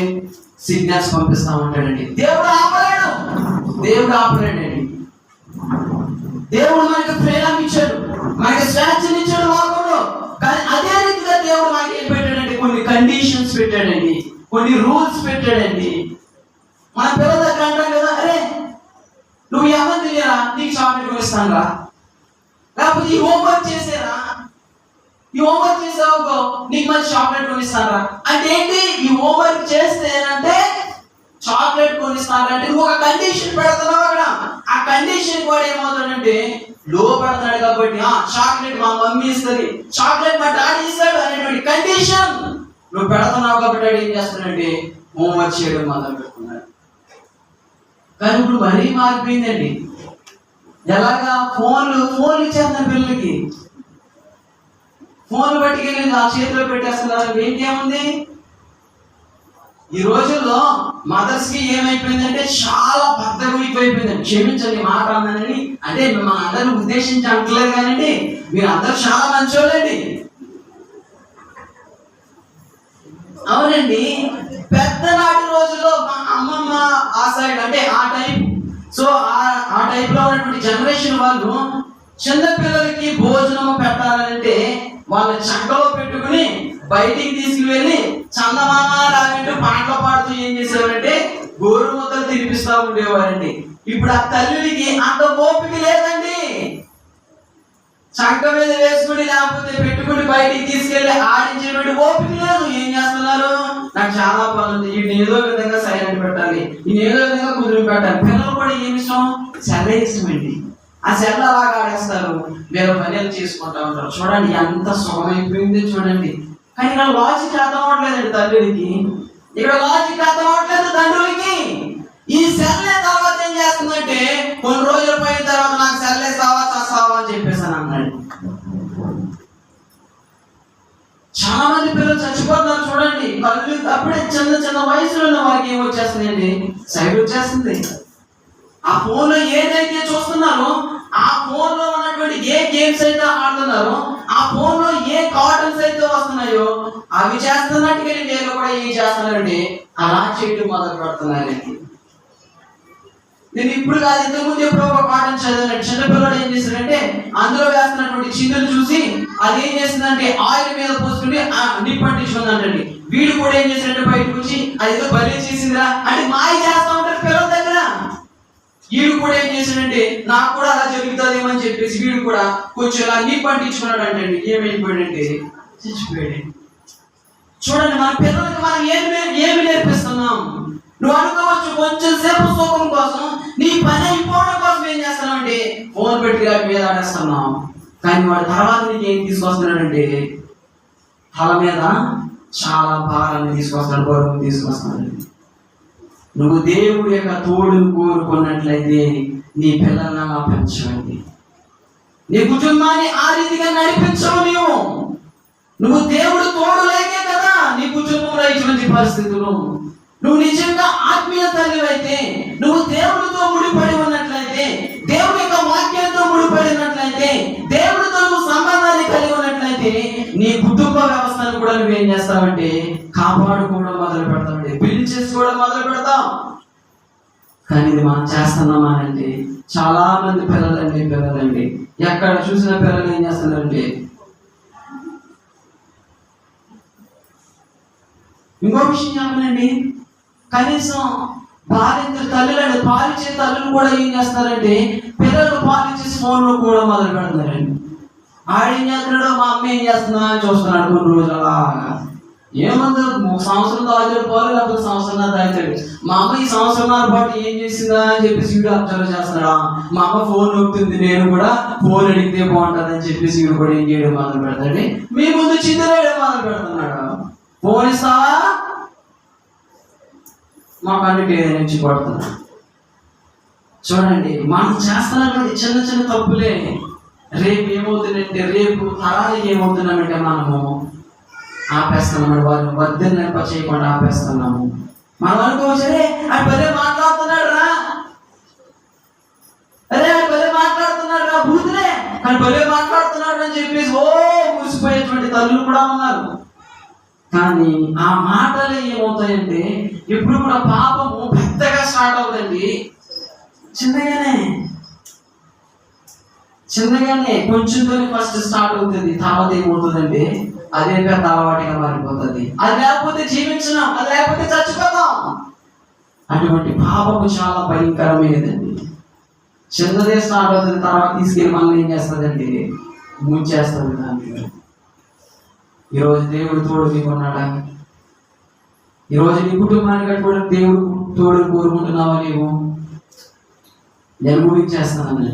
సిగ్నల్స్ పంపిస్తా ఉంటాడండి. దేవుడు ఆపలేడండి. దేవుడు మనకి ఫ్రీడమ్ ఇచ్చాడు, మనకి స్వేచ్ఛను ఇచ్చాడు లోకంలో. కానీ అదే రీతిగా దేవుడు మనకి ఏం పెట్టాడండి, కొన్ని కండిషన్స్ పెట్టాడండి, కొన్ని రూల్స్ పెట్టాడండి. మన పిల్లల దగ్గర అంటాం కదా, అరే నువ్వు ఎవరు తెలియరా, నీకు చాక్లెట్ ఇస్తాను రా, లేకపోతే ఈ హోంవర్క్ చేసారా, ఈ హోంవర్క్ చేసావు నీకు మంచి చాక్లెట్ కొనిస్తారా అంటే ఏంటి? ఈ హోంవర్క్ చేస్తేనంటే చాక్లెట్ కొనిస్తానంటే నువ్వు ఒక కండిషన్ పెడుతున్నావు అక్కడ. ఆ కండిషన్ కూడా ఏమవుతాడంటే లో పెడతాడు. కాబట్టి చాక్లెట్ మా మమ్మీ ఇస్తుంది, చాక్లెట్ మా డాడీ ఇస్తాడు అనేటువంటి కండిషన్ నువ్వు పెడుతున్నావు. కాబట్టి ఏం చేస్తాడంటే హోంవర్క్ చేయడం మొదలు పెడుతున్నాడు. కానీ ఇప్పుడు మరీ మారిపోయిందండి. ఎలాగా? ఫోన్లు ఇచ్చేస్తున్నారు పిల్లలకి, ఫోన్లు పట్టుకెళ్ళి ఆ చేతిలో పెట్టేస్తున్నారు. ఇంకేముంది? ఈ రోజుల్లో మదర్స్ కి ఏమైపోయిందంటే చాలా బద్ధకం అయిపోయిందండి. క్షమించండి మాట అన్నానని, అంటే మా అందరిని ఉద్దేశించి అంటలేదు కానండి, మీరు అందరూ చాలా మంచోళ్ళండి. అవునండి, పెద్దనాటి రోజుల్లో మా అమ్మమ్మ ఆ సైడ్ అంటే ఆ టైప్, సో ఆ టైప్ లో ఉన్నటువంటి జనరేషన్ వాళ్ళు చిన్న పిల్లలకి భోజనం పెట్టాలంటే వాళ్ళ చంకలో పెట్టుకుని బయటికి తీసుకువెళ్ళి చందమామ రాగంటూ పాటలు పాడుతూ ఏం చేసేవారంటే గోరు ముద్దలు తినిపిస్తా ఉండేవారండి. ఇప్పుడు ఆ తల్లికి అంత ఓపిక లేదండి. చంక మీద వేసుకుని లేకపోతే పెట్టుకుని బయటికి తీసుకెళ్లి ఆడించేటువంటి ఓపిక లేదు. ఏం చేస్తున్నారు? నాకు చాలా పనులు ఉంది, వీటిని ఏదో విధంగా సైలెంట్ పెట్టాలి, ఈయన ఏదో విధంగా కుదిరి పెట్టాలి. పిల్లలు కూడా ఏమి ఇష్టం? సెల్ల ఇష్టమండి. ఆ సెల్ల అలాగా ఆడేస్తారు, వేరే పనులు చేసుకుంటా ఉంటారు. చూడండి ఎంత సుఖమైపోయింది చూడండి. కానీ ఇక్కడ లాజిక్ అర్థం అవ్వట్లేదండి తల్లికి, ఇక్కడ లాజిక్ అర్థం అవ్వట్లేదు తండ్రులకి. ఈ సెల్లే తర్వాత ఏం చేస్తుందంటే కొన్ని రోజులు పోయిన తర్వాత నాకు సెల్లే సావా చస్తావా అని చెప్పేసాను అన్నాడు. చాలా మంది పిల్లలు చచ్చిపోతున్నారు చూడండి. కళ్ళు అప్పుడే చిన్న వయసులో ఉన్న వారికి ఏం వచ్చేస్తుందండి, సైడ్ వచ్చేస్తుంది. ఆ ఫోన్ లో ఏదైతే చూస్తున్నారో, ఆ ఫోన్ లో ఉన్నటువంటి ఏ గేమ్స్ అయితే ఆడుతున్నారో, ఆ ఫోన్ లో ఏ కార్టూన్స్ అయితే వస్తున్నాయో అవి చేస్తున్నట్టుగా నేను కూడా ఏం చేస్తున్నారండి అలా చేయడం మొదలు పెడుతున్నారండి. నేను ఇప్పుడు కాదు, ఇంతకుముందు ఎప్పుడో ఒక పాఠం చదివినట్టు చిన్నపిల్లడు ఏం చేశాడంటే అందులో వేస్తున్నటువంటి చిందులు చూసి అది ఏం చేసిందంటే ఆయిల్ మీద పోసుకుంటే నిప్పంటించుకుందంటండి. వీడు కూడా ఏం చేశాడంటే బయటకు వచ్చి అది ఏదో బలి చేసిందిరా అంటే మాయ చేస్తా ఉంటారు పిల్లల దగ్గర. వీడు కూడా ఏం చేశాడంటే నాకు కూడా అలా జరుగుతుందేమో అని చెప్పేసి వీడు కూడా కొంచెం ఇలా నిప్పంటించుకున్నాడు అంటండి. ఏమైపోయాడంటే చచ్చిపోయాడు. చూడండి, మన పిల్లలకి మనం ఏమి నేర్పిస్తున్నాం? నువ్వు అనుకోవచ్చు కొంచెం సేపు సుఖం కోసం, నీ పని అయిపోవడం కోసం ఏం చేస్తున్నావు అంటే ఫోన్ పెట్టి మీద ఆడేస్తున్నావు. కానీ వాడు తర్వాత నీకు ఏం తీసుకొస్తున్నాడంటే తల మీద చాలా భారాన్ని తీసుకొస్తున్నాడు, బరువు తీసుకొస్తున్నాడు. నువ్వు దేవుడి యొక్క తోడును కోరుకున్నట్లయితే నీ పిల్లల్ని అలా పెంచండి, నీ కుటుంబాన్ని ఆ రీతిగా నడిపించవు. నువ్వు దేవుడు తోడు లేకే కదా నీ కుటుంబంలో ఇటువంటి పరిస్థితులు. నువ్వు నిజంగా ఆత్మీయ తల్లివైతే, నువ్వు దేవుడితో ముడిపడి ఉన్నట్లయితే, దేవుడి యొక్క వాక్యంతో ముడిపడినట్లయితే, దేవుడితో నువ్వు సంబంధాన్ని కలిగి ఉన్నట్లయితే నీ కుటుంబ వ్యవస్థను కూడా నువ్వేం చేస్తావంటే కాపాడుకోవడం మొదలు పెడతావండి, పెళ్లి చేసుకోవడం మొదలు పెడతాం. కానీ ఇది మనం చేస్తున్నామా అంటే చాలా మంది పిల్లలండి ఎక్కడ చూసిన పిల్లలు ఏం చేస్తున్నారంటే ఇంకో విషయం చెప్పనండి, కనీసం తల్లులండి పాలిచ్చే తల్లులు కూడా ఏం చేస్తారంటే పిల్లలు పాలిచ్చేసి ఫోన్లో కూడా మొదలు పెడతారండి. ఆడేం చేస్తున్నాడు, మా అమ్మ ఏం చేస్తున్నా అని చూస్తున్నాడు కొన్ని రోజులు అలాగా. ఏమంది, ఒక సంవత్సరం తాగుతాడు పాలు, లేకపోతే సంవత్సరం తాగుతాడు. మా అమ్మ ఈ సంవత్సరాల పాటు ఏం చేసిందా అని చెప్పేసి వీడు అబ్జర్వ్ చేస్తున్నాడు. మా అమ్మ ఫోన్ నొక్కుతుంది, నేను కూడా ఫోన్ అడిగితే బాగుంటుంది అని చెప్పేసి వీడు కూడా ఏం చేయడం మొదలు పెడతాడు. మీ ముందు చిందలేయడం మొదలు పెడుతున్నాడు. ఫోన్ ఇస్తావా, మా కన్నుకి ఏదైనా నుంచి పడుతున్నా. చూడండి, మనం చేస్తున్నటువంటి చిన్న చిన్న తప్పులే రేపు ఏమవుతుందంటే, రేపు తరానికి ఏమవుతున్నామంటే మనము ఆపేస్తున్నాము, వారిని వద్దనింప చేయకుండా ఆపేస్తున్నాము. మనం అనుకోవచ్చే అది భలే మాట్లాడుతున్నాడు రా, అరే అది భలే మాట్లాడుతున్నాడు రా, బూతులే కానీ భలే మాట్లాడుతున్నాడు అని చెప్పేసి ఓ మురిసిపోయేటువంటి తల్లులు కూడా ఉన్నారు. కానీ ఆ మాటలు ఏమవుతాయంటే ఇప్పుడు కూడా పాపము పెద్దగా స్టార్ట్ అవుతుంది, చిన్నగానే కొంచెంతో ఫస్ట్ స్టార్ట్ అవుతుంది. తర్వాత ఏమవుతుందంటే అదే పెద్ద అలవాటుగా మారిపోతుంది. అది లేకపోతే జీవించడం, అది లేకపోతే చచ్చిపోతాం. అటువంటి పాపము చాలా భయంకరమైనదండి. చిన్నదే స్టార్ట్ అవుతుంది, తర్వాత తీసుకెళ్ళి మనల్ని ఏం చేస్తుందంటే ముంచేస్తుంది దాన్ని. ఈరోజు దేవుడు తోడు నీకున్నాడా? ఈరోజు నీ కుటుంబాన్ని కట్టుకోవడం దేవుడు తోడు కోరుకుంటున్నావా? నీవు నేను ముగించేస్తానండి.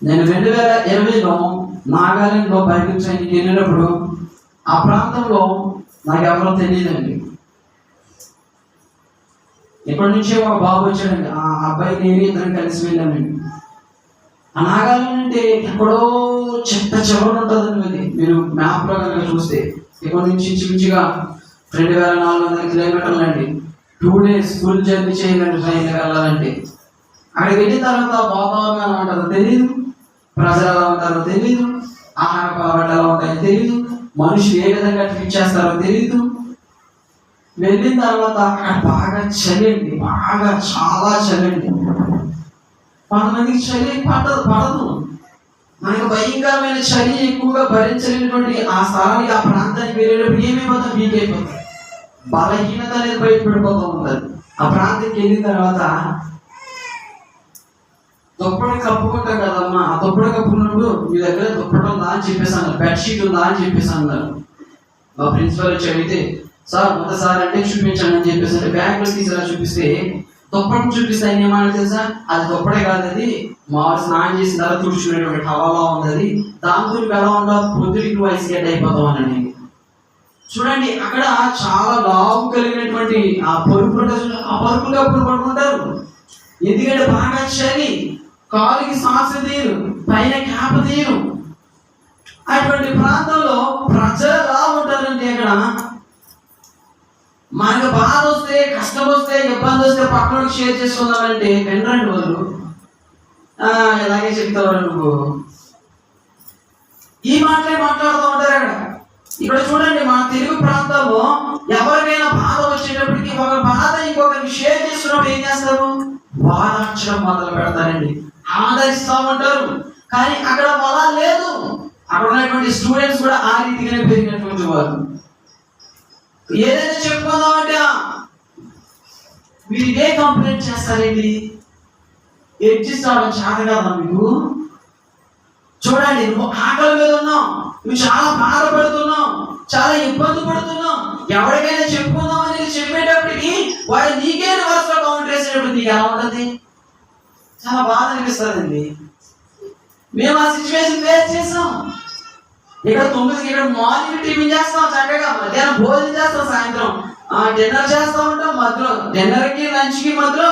నేను 2020లో నాగాలాండ్లో బైబిల్ ట్రైనింగ్కి వెళ్ళినప్పుడు ఆ ప్రాంతంలో నాకు ఎవరో తెలియదండి. ఇక్కడి నుంచే ఒక బాబు వచ్చాడండి. ఆ అబ్బాయి నేను ఇద్దరం కలిసి వెళ్ళానండి. ఆ నాగాలాండ్ అంటే ఎక్కడో చివరి ఉంటుందండి. అది మీరు మ్యాప్లో కనుక చూస్తే ఇక్కడ నుంచి ఇంచుమించుగా 2400 కిలోమీటర్లు అండి. 2 days ఫుల్ జర్నీ చేయాలండి ట్రైన్లో వెళ్ళాలంటే. అక్కడికి వెళ్ళిన తర్వాత వాతావరణం ఎలా ఉంటుందో తెలియదు, ప్రజలు ఎలా ఉంటారో తెలియదు, ఆహార అలవాట్లు ఎలా ఉంటాయో తెలియదు, మనుషులు ఏ విధంగా ట్రీట్ చేస్తారో తెలియదు. వెళ్ళిన తర్వాత అక్కడ బాగా చలి అండి, బాగా చాలా చలి అండి. కొంతమందికి చలి పడదు. మనకు భయంకరమైన చలి ఎక్కువగా భరించలేనటువంటి ఆ స్థలానికి, ఆ ప్రాంతానికి వెళ్ళేటప్పుడు ఏమైపోతాం, వీక్ అయిపోతాం, బలహీనత అనేది బయటపడిపోతూ ఉంటుంది. ఆ ప్రాంతానికి వెళ్ళిన తర్వాత దుప్పటి కప్పుకుంటాం కదమ్మా, ఆ దుప్పటి కప్పుకున్నప్పుడు మీ దగ్గర దుప్పటి ఉందా అని చెప్పేసి అన్నారు, బెడ్షీట్ ఉందా అని చెప్పేసి అన్నారు. మా ప్రిన్సిపల్ వచ్చి అడిగితే సార్ ఒకసారి అంటే చూపించండి అని చెప్పేసి అంటే బ్యాగ్లో తీసుకురా చూపిస్తే దుప్పటిని చూపిస్తే ఆయన ఏమన్నా తెలుసా, అది దుప్పటే కాదు, అది మామూలు స్నానం చేసిన తర్వాత తుడుచుకునేటువంటి హవాలా ఉంది, అది దాంతో ఎలా ఉండవు పొద్దుడికి వయసు గడ్డ అయిపోతాం అని. చూడండి, అక్కడ చాలా లావు కలిగినటువంటి ఆ పరుపులు, ఆ పరుపులు కప్పులు పడుకుంటారు. ఎందుకంటే బాగా చలి, కాలుకి శ్వాస తీరు, పైన క్యాప్ తీరు. అటువంటి ప్రాంతంలో ప్రజలు ఎలా ఉంటారంటే అక్కడ మనకు బాధ వస్తే, కష్టం వస్తే, ఇబ్బంది వస్తే పక్కనకి షేర్ చేసుకుందామంటే వినరండి వాళ్ళు. ఎలాగే చెప్తావు నువ్వు, ఈ మాటలే మాట్లాడుతూ ఉంటారు అక్కడ. ఇక్కడ చూడండి, మన తెలుగు ప్రాంతంలో ఎవరికైనా బాధ వచ్చేటప్పటికి ఒక బాధ ఇంకొకరికి షేర్ చేసుకుంటారు. వచ్చినప్పుడు ఏం చేస్తారు? వాదార్చడం మొదలు పెడతారండి, ఆదరిస్తూ ఉంటారు. కానీ అక్కడ అలా లేదు. అక్కడ ఉన్నటువంటి స్టూడెంట్స్ కూడా ఆ రీతిగానే పెరిగినటువంటి వారు. ఏదైనా చెప్పుకుందామంటే మీరు ఇదే కంప్లైంట్ చేస్తారండి, అడ్జస్ట్ అవ్వడం చేత కదా మీకు. చూడండి, నువ్వు ఆకలి మీద ఉన్నావు, నువ్వు చాలా బాధపడుతున్నావు, చాలా ఇబ్బంది పడుతున్నావు. ఎవరికైనా చెప్పుకుందామని చెప్పేటప్పటికి వాడు నీకే రివర్స్లో కౌంటర్ వేసేటప్పుడు నీకు ఎలా ఉంటుంది? చాలా బాధ అనిపిస్తుందండి. మేము ఆ సిచ్యువేషన్ ఫేస్ చేసాం. ఇక్కడ 9కి ఇక్కడ మార్నింగ్ టిఫిన్ చేస్తాం, చక్కగా మధ్యాహ్నం భోజనం చేస్తాం, సాయంత్రం డిన్నర్ చేస్తూ ఉంటాం, మధ్యలో డిన్నర్కి లంచ్కి మధ్యలో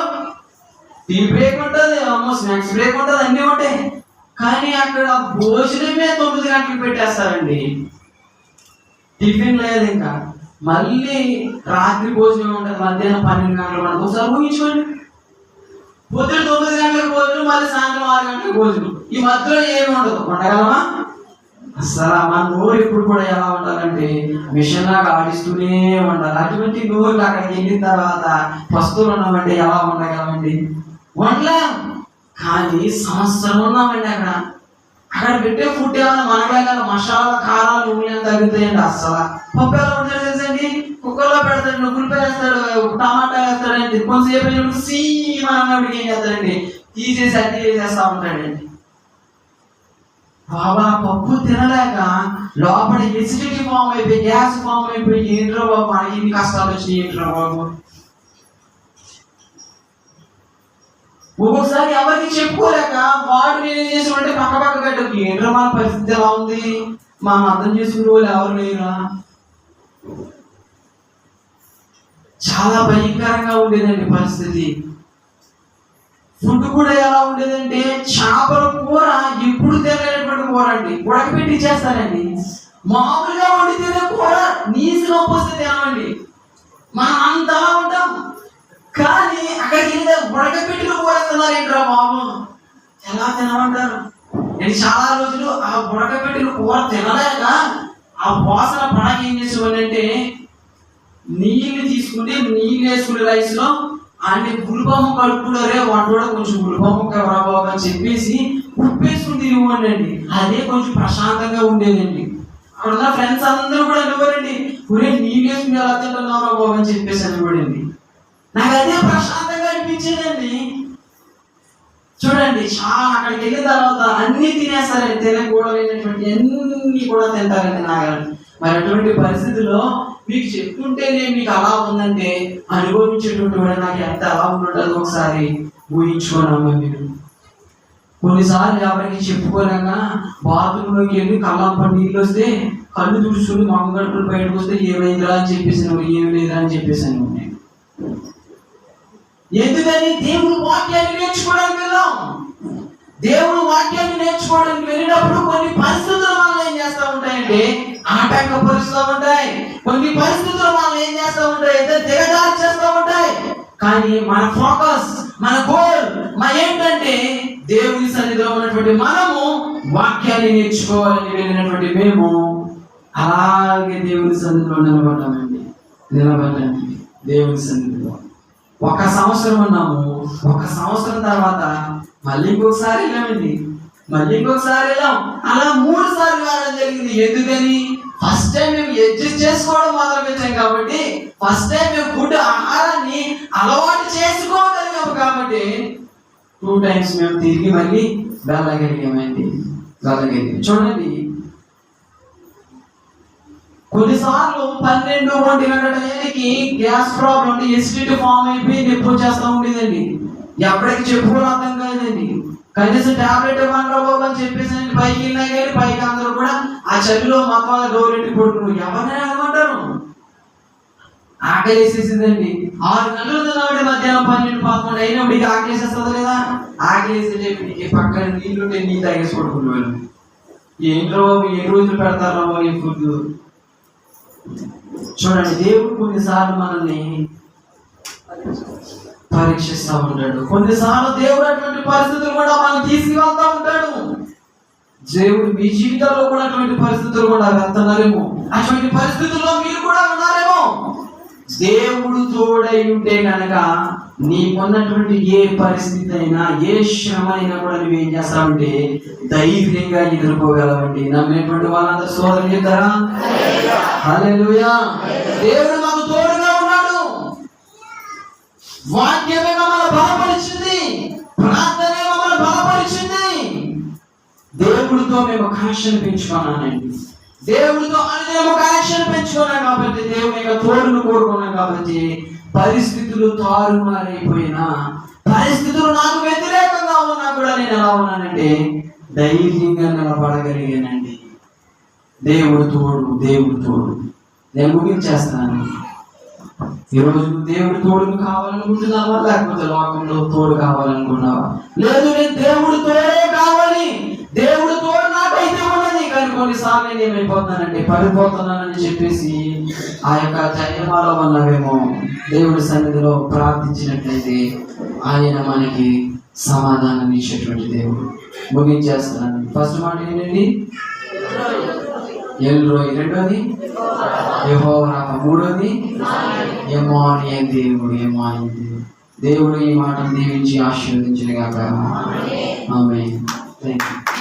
టీ బ్రేక్ ఉంటుంది, స్నాక్స్ బ్రేక్ ఉంటుంది, అన్నీ ఉంటాయి. కానీ అక్కడ భోజనమే 9 గంటలకు పెట్టేస్తారండి. టిఫిన్ లేదు, ఇంకా మళ్ళీ రాత్రి భోజనం ఉంటుంది, మధ్యాహ్నం 12 గంటలకు ఉంటుంది. ఒకసారి ఊహించుకోండి, పొద్దున 9 గంటలకు భోజనం, మళ్ళీ సాయంత్రం 6 గంటలకు భోజనం. ఈ మధ్యలో ఏమి ఉండదు. ఉండగలమా? అసలు మన నోరు ఎప్పుడు కూడా ఎలా ఉండాలంటే మిషన్ లాగా ఆడిస్తూనే ఉండాలి. అటువంటి నోరు అక్కడికి వెళ్ళిన తర్వాత వస్తువులు ఉన్నామంటే ఎలా ఉండగలమండి? ఉండలేం. కానీ సంవత్సరం ఉన్నామండి అక్కడ పెట్టే ఫుడ్ ఏమైనా మనలాగా మసాలా కారాలు నూనెలు తగ్గుతాయండి? అస్సలు. పప్పు ఎలా ఉంటుంది తెలుసండి? కుక్కర్లో పెడతాడు, నువ్వులు వేస్తాడు, టమాటా వేస్తాడండి, కొంచెంసేపు సీమన్నప్పటికి ఏం చేస్తాడండి, తీసేసి అన్ని చేసేస్తా ఉంటాడండి. బాబా పప్పు తినలేక లోపల ఎసిడిటీ ఫామ్ అయిపోయి, గ్యాస్ ఫామ్ అయిపోయి, ఏంట్రో బాబు మనకి ఇన్ని కష్టాలు వచ్చినాయి, ఏంట్రో బాబు. ఒక్కొక్కసారి ఎవరికి చెప్పుకోలేక వాడు నేనేం చేసామంటే పక్క గడ్డకి ఏంట్రో మన పరిస్థితి ఎలా ఉంది, మనం అర్థం చేసుకునే వాళ్ళు ఎవరు లేరా? చాలా భయంకరంగా ఉండేదండి పరిస్థితి. ఫుడ్ కూడా ఎలా ఉండేదంటే చేపల కూర ఎప్పుడు తినలేనటువంటి కూర అండి, ఉడకబెట్టి చేస్తారండి. మామూలుగా వండి తినే కూర నీసులో పోస్తే తినమండి, మనం అంతలా ఉంటాం. కానీ అక్కడికి ఉడకబెట్టిన కూర తిన్నారు ఏంట్రా బాబు, ఎలా తినమంటారు? నేను చాలా రోజులు ఆ ఉడకబెట్టిన కూర తినలేక ఆ వాసన పడక ఏం చేసేవాడిని అంటే నీళ్లు తీసుకుంటే నీళ్ళు వేసుకునే రైస్లో అంటే గుల్బమ్మ కడుపులోరే వంట కూడా కొంచెం గుల్బమ్మ రాబాబు అని చెప్పేసి ఉప్పేసుకుని తిరిగివ్వండి అండి. అదే కొంచెం ప్రశాంతంగా ఉండేదండి. అక్కడ ఉన్న ఫ్రెండ్స్ అందరూ కూడా అనుకోరండి, ఒరే నీళ్ళు వేసుకుని ఎలా తింటున్నావు బాబు అని చెప్పేసి అనుకోండి. నాకు అదే ప్రశాంతంగా అనిపించేదండి. చూడండి, చాలా అక్కడికి వెళ్ళిన తర్వాత అన్ని తినేస్తారండి, తినకూడలేనటువంటి అన్ని కూడా తింటారండి నాగరండి. మరి అటువంటి పరిస్థితుల్లో మీకు చెప్తుంటేనే మీకు అలా ఉందంటే అనుభవించేటువంటి వాడు నాకు ఎంత అలా ఉంటుందో ఒకసారి ఊహించుకోనమ్మా మీరు. కొన్నిసార్లు ఎవరికి చెప్పుకోలేక బాత్రూంలోకి వెళ్ళి కళ్ళంప నీళ్ళు వస్తే కళ్ళు తుడుచుకుని మొక్కగట్టులు బయటకు వస్తే ఏమైందిరా అని చెప్పేసి ఏమి లేదురా అని చెప్పేసాను. ఎందుకని? దేవుడు వాక్యాన్ని నేర్చుకోవడానికి వెళ్ళాం. దేవుడు వాక్యాన్ని నేర్చుకోవడానికి వెళ్ళినప్పుడు కొన్ని పరిస్థితులు మనం ఏం చేస్తూ ఉంటాయంటే ఆటంకపరుస్తూ ఉంటాయి. కొన్ని పరిస్థితులు మనం ఏం చేస్తూ ఉంటాయి అంటే దిగజారు చేస్తూ ఉంటాయి. కానీ మన ఫోకస్, మన గోల్ ఏంటంటే దేవుని సన్నిధిలో ఉన్నటువంటి మనము వాక్యాన్ని నేర్చుకోవాలని వెళ్ళినటువంటి మేము అలాగే దేవుని సన్నిధిలో నిలబడ్డామండి. దేవుని సన్నిధిలో 1 సంవత్సరం ఉన్నాము. 1 సంవత్సరం తర్వాత మళ్ళీ ఇంకొకసారి వెళ్ళామండి, మళ్ళీ ఇంకొకసారి వెళ్ళాం. అలా 3 సార్లు వెళ్ళడం జరిగింది. ఎందుకని? ఫస్ట్ టైం మేము అడ్జస్ట్ చేసుకోవడం మొదలు పెట్టాం కాబట్టి, ఫస్ట్ టైం మేము ఫుడ్ ఆహారాన్ని అలవాటు చేసుకోగలిగాము కాబట్టి 2 టైమ్స్ మేము తిరిగి మళ్ళీ వెళ్ళగలిగామండి. చూడండి, కొన్నిసార్లు 12-1 గంటల టైంకి గ్యాస్ ప్రాబ్లం, ఎసిడిటీ ఫామ్ అయిపోయి నొప్పి వచ్చేస్తూ ఉండేదండి. ఎప్పటికి చెప్పుకోవడం అర్థం కాదండి. కనీసం టాబ్లెట్ ఇవ్వండి బాబు అని చెప్పేసి పైకి వెళ్ళినా కానీ పైకి అందరూ కూడా ఆ చలిలో మొత్తం డోర్ ఎట్టి కొడుతున్నారు. ఎవరైనా అనమంటారు. ఆకలి వేసేసిందండి. 6 గంటలు తిన్నామంటే మధ్యాహ్నం 12-11 అయినప్పుడు ఆకలి వేసేస్తుంది లేదా? ఆకలి వేసేసి పక్కన నీళ్ళుంటే నీళ్ళు తాగేసి పడుకునేవాళ్ళు. ఏంట్రో బాబు, ఏ రోజులు పెడతారో బాబు ఈ ఫుడ్. చూడండి, దేవుడు కొన్నిసార్లు మనల్ని పరీక్షిస్తూ ఉంటాడు. కొన్నిసార్లు దేవుడు అటువంటి పరిస్థితులు కూడా మనం తీసుకువెళ్తా ఉంటాడు. దేవుడు మీ జీవితంలో కూడా అటువంటి పరిస్థితులు కూడా వెళ్తున్నారేమో, అటువంటి పరిస్థితుల్లో మీరు కూడా ఉన్నారేమో. దేవుడు తోడై ఉంటే కనుక నీకున్నటువంటి ఏ పరిస్థితి అయినా, ఏ శ్రమ అయినా కూడా నువ్వేం చేస్తావంటే ధైర్యంగా ఎదుర్కోగలవండి. నమ్మినటువంటి వాళ్ళందరూ స్తోత్రం చెప్తారా? హల్లెలూయా. దేవుడు మాకు తోడుగా ఉన్నాడు. వాక్యమే మమ్మల్ని బలపరిచింది, ప్రార్థనే మమ్మల్ని బలపరిచింది. దేవుడితో మేము కనెక్షన్ పెంచుకున్నానండి. దేవుడితో అనుదినము కనెక్షన్ పెంచుకున్నాం కాబట్టి, దేవుని యొక్క తోడును కోరుకున్నాం కాబట్టి, పరిస్థితులు తారుమారైపోయినా, పరిస్థితులు నాకు వ్యతిరేకంగా ఉన్నా కూడా నేను ఎలా ఉన్నానంటే ధైర్యంగా నిలబడగలిగానండి. దేవుడు తోడు, దేవుడు తోడు. నేను ముగించేస్తాను. ఈరోజు దేవుడు తోడును కావాలనుకుంటున్నావా, లేకపోతే లోకంలో తోడు కావాలనుకున్నావా? లేదు, నేను దేవుడు తోడే కావాలి, దేవుడు తోడు నాకైతే ఉన్నది. కానీ కొన్నిసార్లు నేను ఏమైపోతానంటే పడిపోతున్నానని చెప్పేసి ఆ యొక్క జయమాల వల్లవేమో దేవుడి సన్నిధిలో ప్రార్థించినట్లయితే ఆయన మనకి సమాధానం ఇచ్చేటువంటి దేవుడు. ముగించేస్తున్నాను. ఫస్ట్ మాట ఏంటండి? ఎల్రోయి. రెండోది యెహోవా రాఫా. మూడోది ఇమ్మానుయేలు దేవుడు. ఇమ్మానుయేలు దేవుడు. దేవుడు ఈ మాటను దీవించి ఆశీర్వదించును గాక. ఆమేన్. థాంక్యూ.